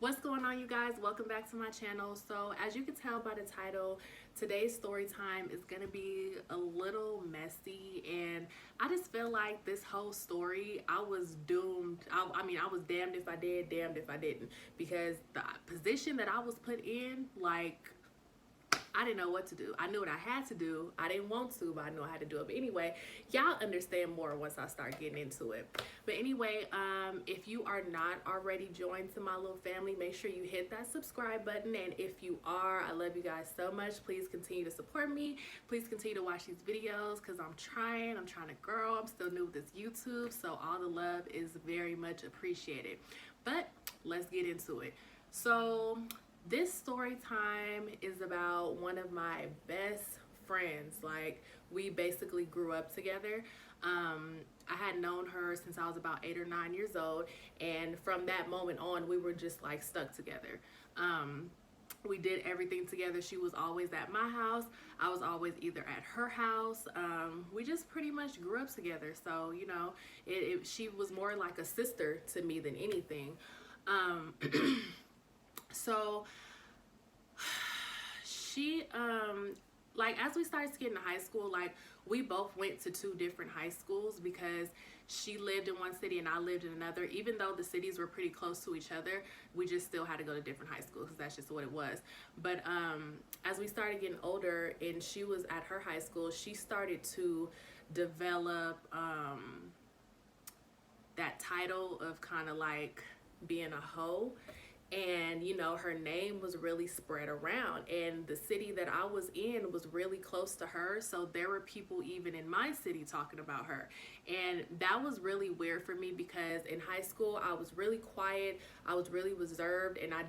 What's going on, you guys? Welcome back to my channel. So as you can tell by the title, today's story time is gonna be a little messy, and I just feel like this whole story I was doomed. I was damned if I did, damned if I didn't, because the position that I was put in, like, I didn't know what to do. I knew what I had to do. I didn't want to, but I knew I had to do it. But anyway, y'all understand more once I start getting into it. But anyway, if you are not already joined to my little family, make sure you hit that subscribe button. And if you are, I love you guys so much. Please continue to support me. Please continue to watch these videos because I'm trying to grow. I'm still new with this YouTube, so all the love is very much appreciated. But let's get into it. So this story time is about one of my best friends. Like, we basically grew up together. I had known her since I was about 8 or 9 years old, and from that moment on, we were just like stuck together. We did everything together. She was always at my house. I was always either at her house. We just pretty much grew up together. So, you know, she was more like a sister to me than anything. So she like, as we started to get into high school, like, we both went to two different high schools because she lived in one city and I lived in another. Even though the cities were pretty close to each other, we just still had to go to different high schools because that's just what it was. But as we started getting older and she was at her high school, she started to develop that title of kind of like being a hoe. And, you know, her name was really spread around, and the city that I was in was really close to her. So there were people even in my city talking about her. And that was really weird for me because in high school, I was really quiet. I was really reserved, and I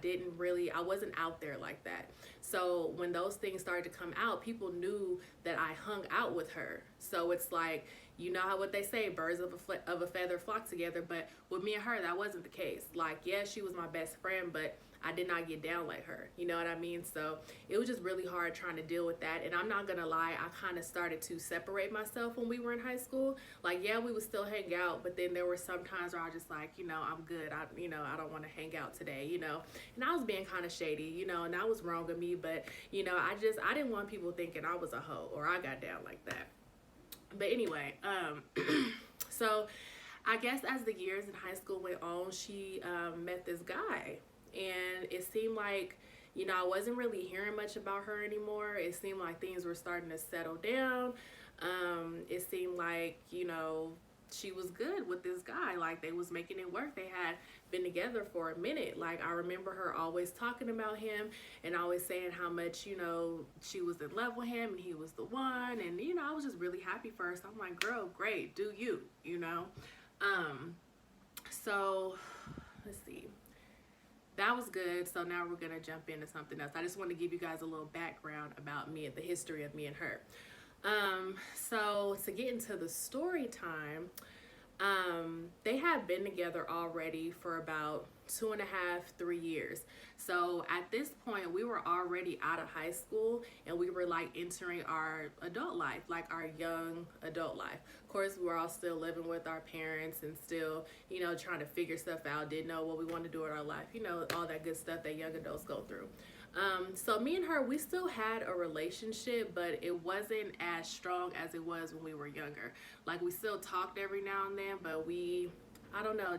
wasn't out there like that. So when those things started to come out, people knew that I hung out with her. So it's like, you know how what they say, birds of a feather flock together. But with me and her, that wasn't the case. Like, yeah, she was my best friend, but I did not get down like her. You know what I mean? So it was just really hard trying to deal with that. And I'm not gonna lie, I kind of started to separate myself when we were in high school. Like, yeah, we would still hang out, but then there were some times where I was just like, you know, I'm good. I don't want to hang out today, you know. And I was being kind of shady, you know, and that was wrong of me. But, you know, I didn't want people thinking I was a hoe or I got down like that. But anyway, so I guess as the years in high school went on, she met this guy, and it seemed like, you know, I wasn't really hearing much about her anymore. It seemed like things were starting to settle down. It seemed like, you know, she was good with this guy. Like, they was making it work. They had been together for a minute. Like, I remember her always talking about him and always saying how much, you know, she was in love with him and he was the one. And, you know, I was just really happy for her. So I'm like, girl, great, do you, you know? So let's see. That was good. So now we're gonna jump into something else. I just want to give you guys a little background about me and the history of me and her. So to get into the story time, they had been together already for about 2.5, 3 years. So at this point, we were already out of high school and we were like entering our adult life, like our young adult life. Of course, we were all still living with our parents and still, you know, trying to figure stuff out, didn't know what we wanted to do in our life, you know, all that good stuff that young adults go through. So me and her, we still had a relationship, but it wasn't as strong as it was when we were younger. Like, we still talked every now and then, but I don't know,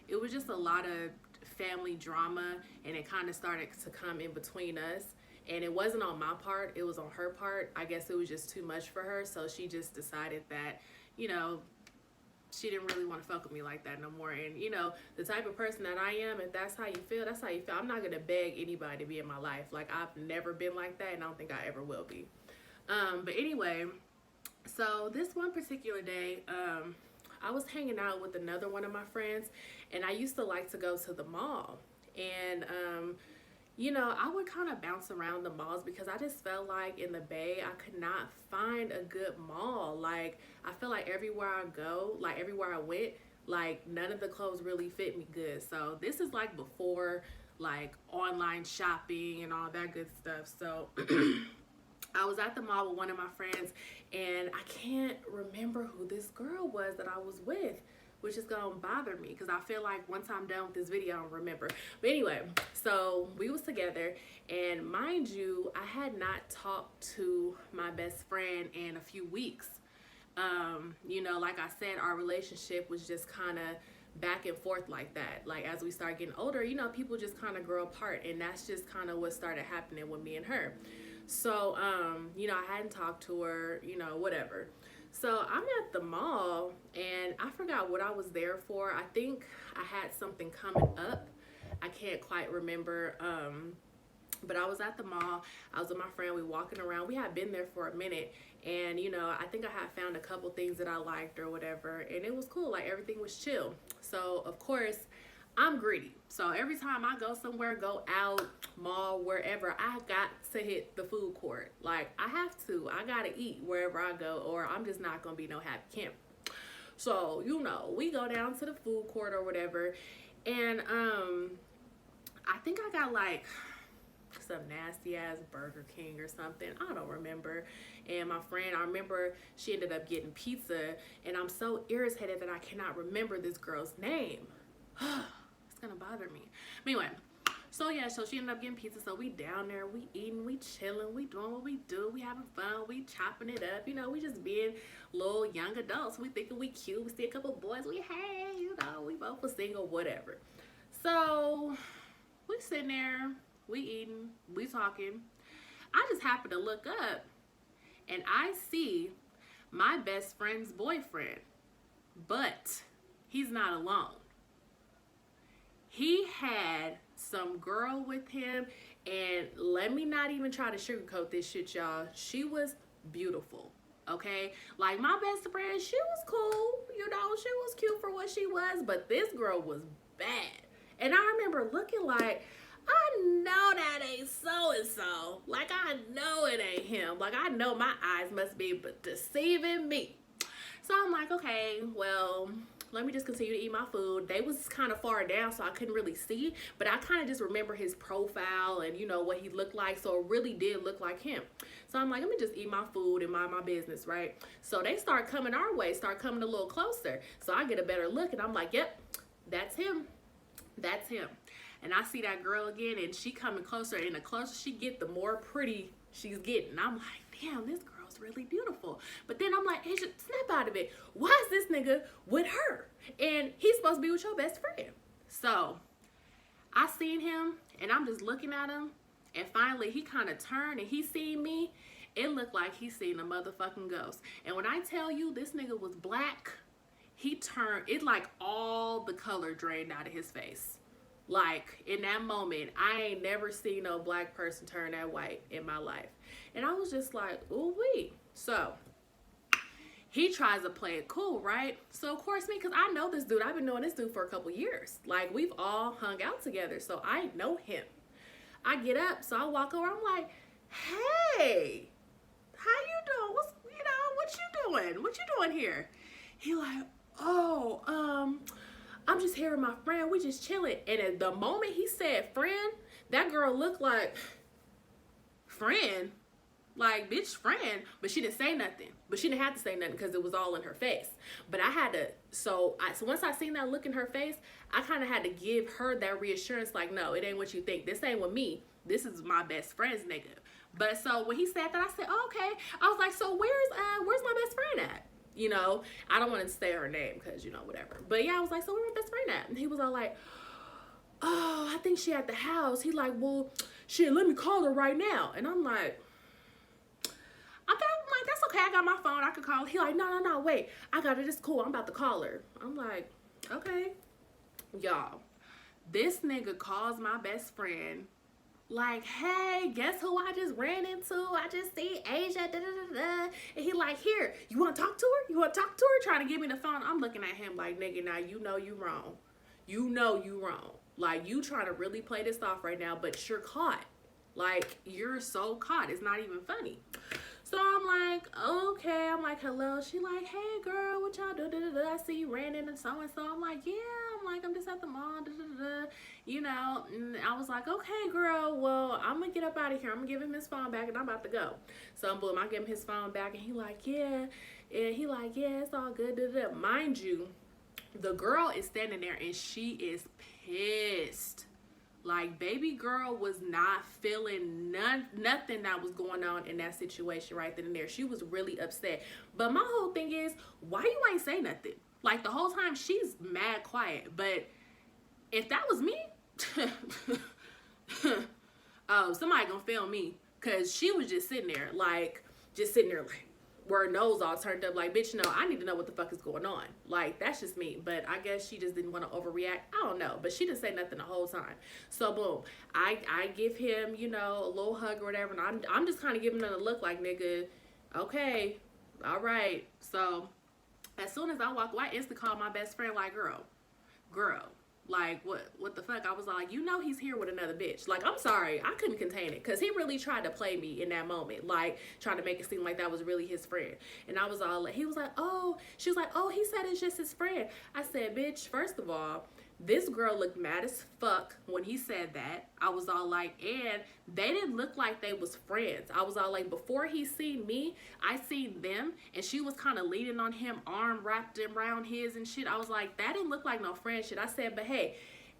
it was just a lot of family drama, and it kind of started to come in between us. And it wasn't on my part, it was on her part. I guess it was just too much for her, so she just decided that, you know, she didn't really want to fuck with me like that no more. And, you know, the type of person that I am, if that's how you feel, that's how you feel. I'm not going to beg anybody to be in my life. Like, I've never been like that, and I don't think I ever will be. But anyway, so this one particular day, I was hanging out with another one of my friends, and I used to like to go to the mall. And, you know, I would kind of bounce around the malls because I just felt like in the Bay, I could not find a good mall. Like, I feel like everywhere I go, like everywhere I went, like none of the clothes really fit me good. So this is like before like online shopping and all that good stuff. So I was at the mall with one of my friends, and I can't remember who this girl was that I was with. which is gonna bother me because I feel like once I'm done with this video, I'll remember. But anyway, so we was together, and mind you, I had not talked to my best friend in a few weeks. You know, like I said, our relationship was just kind of back and forth like that. Like as we start getting older, you know, people just kind of grow apart, and that's just kind of what started happening with me and her. So, you know, I hadn't talked to her, you know, whatever. So I'm at the mall, and I forgot what I was there for. I think I had something coming up. I can't quite remember. But I was at the mall. I was with my friend. We walking around. We had been there for a minute, and you know, I think I had found a couple things that I liked or whatever, and it was cool. Like everything was chill. So of course, I'm greedy. So every time I go somewhere, go out, mall, wherever, I got to hit the food court. Like I have to. I gotta eat wherever I go, or I'm just not gonna be no happy camper. So you know, we go down to the food court or whatever, and I think I got like some nasty ass Burger King or something. I don't remember. And my friend, I remember she ended up getting pizza, and I'm so irritated that I cannot remember this girl's name. It's gonna bother me. But anyway, so yeah, so she ended up getting pizza. So we down there, we eating, we chilling, we doing what we do, we having fun, we chopping it up. You know, we just being little young adults. We thinking we cute. We see a couple boys. We hey, you know, we both was single, whatever. So we sitting there. We eating, we talking. I just happen to look up, and I see my best friend's boyfriend, but he's not alone. He had some girl with him, and let me not even try to sugarcoat this shit, y'all. She was beautiful, okay? Like my best friend, she was cool, you know, she was cute for what she was, but this girl was bad. And I remember looking like, I know that ain't so-and-so. Like, I know it ain't him. Like, I know my eyes must be deceiving me. So I'm like, okay, well, let me just continue to eat my food. They was kind of far down, so I couldn't really see. But I kind of just remember his profile and, you know, what he looked like. So it really did look like him. So I'm like, let me just eat my food and mind my business, right? So they start coming our way, start coming a little closer. So I get a better look, and I'm like, yep, that's him. That's him. And I see that girl again, and she coming closer, and the closer she get, the more pretty she's getting. I'm like, damn, this girl's really beautiful. But then I'm like, hey, snap out of it. Why is this nigga with her? And he's supposed to be with your best friend. So I seen him, and I'm just looking at him, and finally he kind of turned, and he seen me. It looked like he seen a motherfucking ghost. And when I tell you this nigga was black, he turned, it like all the color drained out of his face. Like, in that moment, I ain't never seen no black person turn that white in my life. And I was just like, ooh wee. So, he tries to play it cool, right? So, of course, me, because I know this dude. I've been knowing this dude for a couple years. Like, we've all hung out together, so I know him. I get up, so I walk over. I'm like, hey, how you doing? What you doing? What you doing here? He like, oh, I'm just here with my friend. We just chilling. And at the moment he said friend, that girl looked like friend. Like, bitch, friend. But she didn't say nothing. But she didn't have to say nothing because it was all in her face. But I had to, so once I seen that look in her face, I kind of had to give her that reassurance, like, no, it ain't what you think. This ain't with me. This is my best friend's nigga. But so when he said that, I said, oh, okay. I was like, so where's my best friend at? You know, I don't want to say her name because, you know, whatever. But yeah, I was like, so where my best friend at? And he was all like, oh, I think she at the house. He like, well, shit, let me call her right now. And I'm like, that's okay. I got my phone. I could call her. He like, no, wait. I got it. It's cool. I'm about to call her. I'm like, okay. Y'all, this nigga calls my best friend like, hey, guess who I just ran into? I just see Asia, And he like, here, you want to talk to her? You want to talk to her? Trying to give me the phone. I'm looking at him like, nigga, now you know you wrong. You know you wrong. Like, you trying to really play this off right now, but you're caught. Like, you're so caught. It's not even funny. So I'm like, okay. I'm like, hello. She like, hey, girl, what y'all do? I see you ran into so-and-so. I'm like, yeah. I'm like, I'm just at the mall. You know, and I was like, okay, girl. Well, I'm going to get up out of here. I'm going to give him his phone back, and I'm about to go. So, boom, I give him his phone back, and he like, yeah. And he like, yeah, it's all good. Mind you, The girl is standing there and she is pissed. Like, baby girl was not feeling nothing that was going on in that situation right then and there. She was really upset. But my whole thing is, why you ain't say nothing? Like, the whole time she's mad quiet. But if that was me, oh, somebody gonna film me. Because she was just sitting there, like, where her nose all turned up, like, bitch, no, I need to know what the fuck is going on. Like, that's just me. But I guess she just didn't want to overreact. I don't know. But she didn't say nothing the whole time. So, boom. I give him, you know, a little hug or whatever. And I'm just kind of giving him a look like, nigga, okay, all right. So, as soon as I walk away, I instantly call my best friend, like, girl. Like, what the fuck? I was like, you know he's here with another bitch. Like, I'm sorry. I couldn't contain it. Because he really tried to play me in that moment. Like, trying to make it seem like that was really his friend. And I was all like, he was like, oh. She was like, oh, he said it's just his friend. I said, bitch, first of all, this girl looked mad as fuck when he said that. I was all like, and they didn't look like they was friends. I was all like, before he seen me, I seen them, and she was kind of leaning on him, arm wrapped around his and shit. I was like, that didn't look like no friend shit. I said, but hey,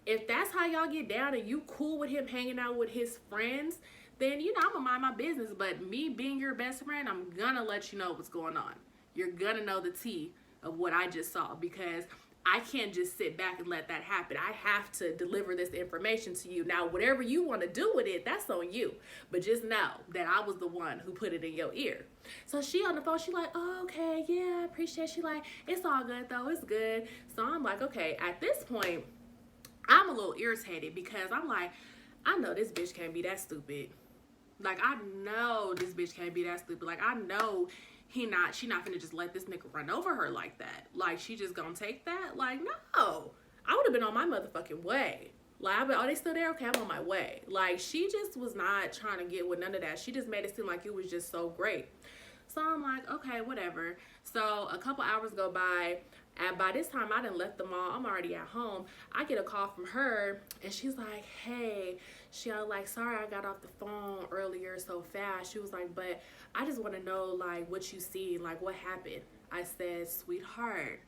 if that's how y'all get down and you cool with him hanging out with his friends, then, you know, I'm gonna mind my business. But me being your best friend, I'm gonna let you know what's going on. You're gonna know the tea of what I just saw, because I can't just sit back and let that happen. I have to deliver this information to you. Now, whatever you want to do with it, that's on you. But just know that I was the one who put it in your ear. So she on the phone, she like, oh, okay, yeah, I appreciate it. She like, it's all good though, it's good. So I'm like, okay, at this point, I'm a little irritated because I'm like, I know this bitch can't be that stupid. Like, I know this bitch can't be that stupid. Like, I know she not finna just let this nigga run over her like that. Like, she just gonna take that? Like, no. I would have been on my motherfucking way. Like, I've been, oh, they still there? Okay, I'm on my way. Like, she just was not trying to get with none of that. She just made it seem like it was just so great. So I'm like, okay, whatever. So a couple hours go by, and by this time I done left the mall. I'm already at home. I get a call from her, and she's like, hey, she was like, sorry I got off the phone earlier so fast. She was like, but I just want to know, like, what you seen, like, what happened? I said, sweetheart,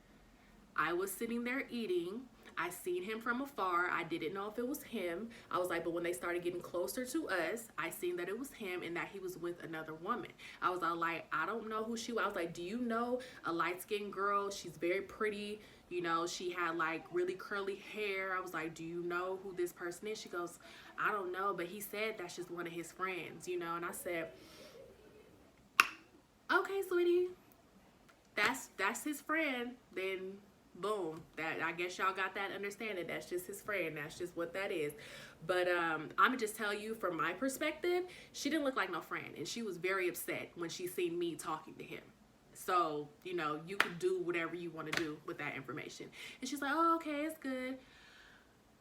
I was sitting there eating. I seen him from afar. I didn't know if it was him. I was like, but when they started getting closer to us, I seen that it was him and that he was with another woman. I was all like, I don't know who she was. I was like, do you know a light-skinned girl? She's very pretty. You know, she had like really curly hair. I was like, do you know who this person is? She goes, I don't know, but he said that's just one of his friends, you know? And I said, okay, sweetie, that's his friend. Then boom, that, I guess y'all got that understanding. That's just his friend. That's just what that is. But I'm gonna just tell you from my perspective, she didn't look like no friend, and she was very upset when she seen me talking to him. So, you know, you can do whatever you want to do with that information. And she's like, oh, okay, it's good.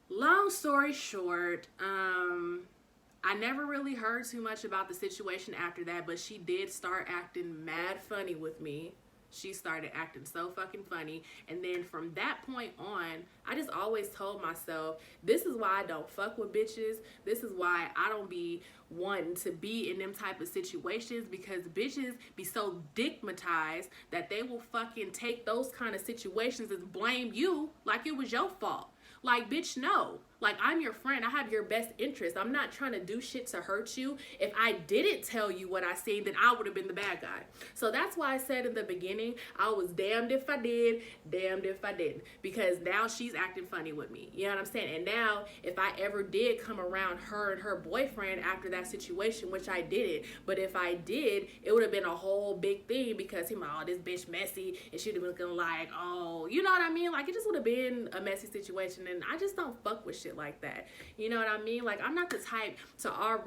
Long story short, I never really heard too much about the situation after that, but she did start acting mad funny with me. She started acting so fucking funny. And then from that point on, I just always told myself, this is why I don't fuck with bitches. This is why I don't be wanting to be in them type of situations, because bitches be so stigmatized that they will fucking take those kind of situations and blame you like it was your fault. Like, bitch, no. Like, I'm your friend. I have your best interest. I'm not trying to do shit to hurt you. If I didn't tell you what I seen, then I would have been the bad guy. So that's why I said in the beginning, I was damned if I did, damned if I didn't. Because now she's acting funny with me. You know what I'm saying? And now, if I ever did come around her and her boyfriend after that situation, which I didn't, but if I did, it would have been a whole big thing, because he might, oh, this bitch messy, and she'd have been looking like, oh, you know what I mean? Like, it just would have been a messy situation, and I just don't fuck with shit like that. You know what I mean? Like, I'm not the type to I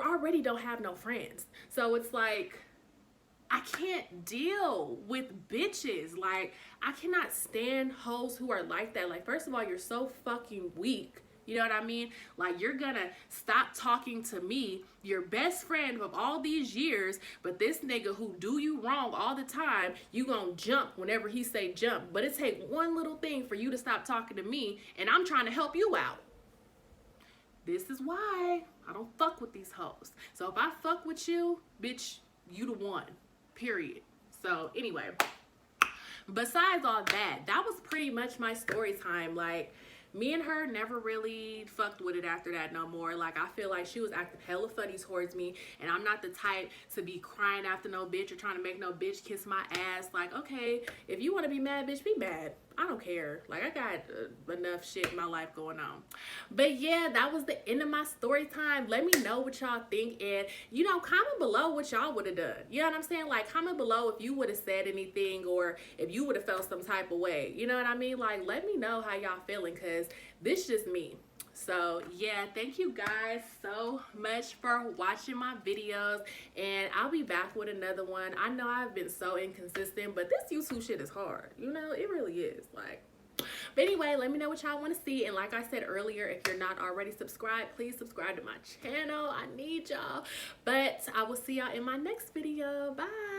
already don't have no friends. So it's like, I can't deal with bitches. Like, I cannot stand hoes who are like that. Like, first of all, you're so fucking weak. You know what I mean? Like, you're gonna stop talking to me, your best friend of all these years, but this nigga who do you wrong all the time, you gonna jump whenever he say jump. But it take one little thing for you to stop talking to me, and I'm trying to help you out. This is why I don't fuck with these hoes. So if I fuck with you, bitch, you the one. Period. So anyway, besides all that, that was pretty much my story time. Like, me and her never really fucked with it after that no more. Like, I feel like she was acting hella funny towards me, and I'm not the type to be crying after no bitch or trying to make no bitch kiss my ass. Like, okay, if you want to be mad, bitch, be mad. I don't care. Like, I got enough shit in my life going on. But yeah, that was the end of my story time. Let me know what y'all think, and you know, comment below what y'all would have done. You know what I'm saying? Like, comment below if you would have said anything, or if you would have felt some type of way. You know what I mean? Like, let me know how y'all feeling, because this just me. So yeah, thank you guys so much for watching my videos, and I'll be back with another one. I know I've been so inconsistent, but this YouTube shit is hard. You know, it really is. Like, but anyway, let me know what y'all want to see. And like I said earlier, if you're not already subscribed, please subscribe to my channel. I need y'all. But I will see y'all in my next video. Bye.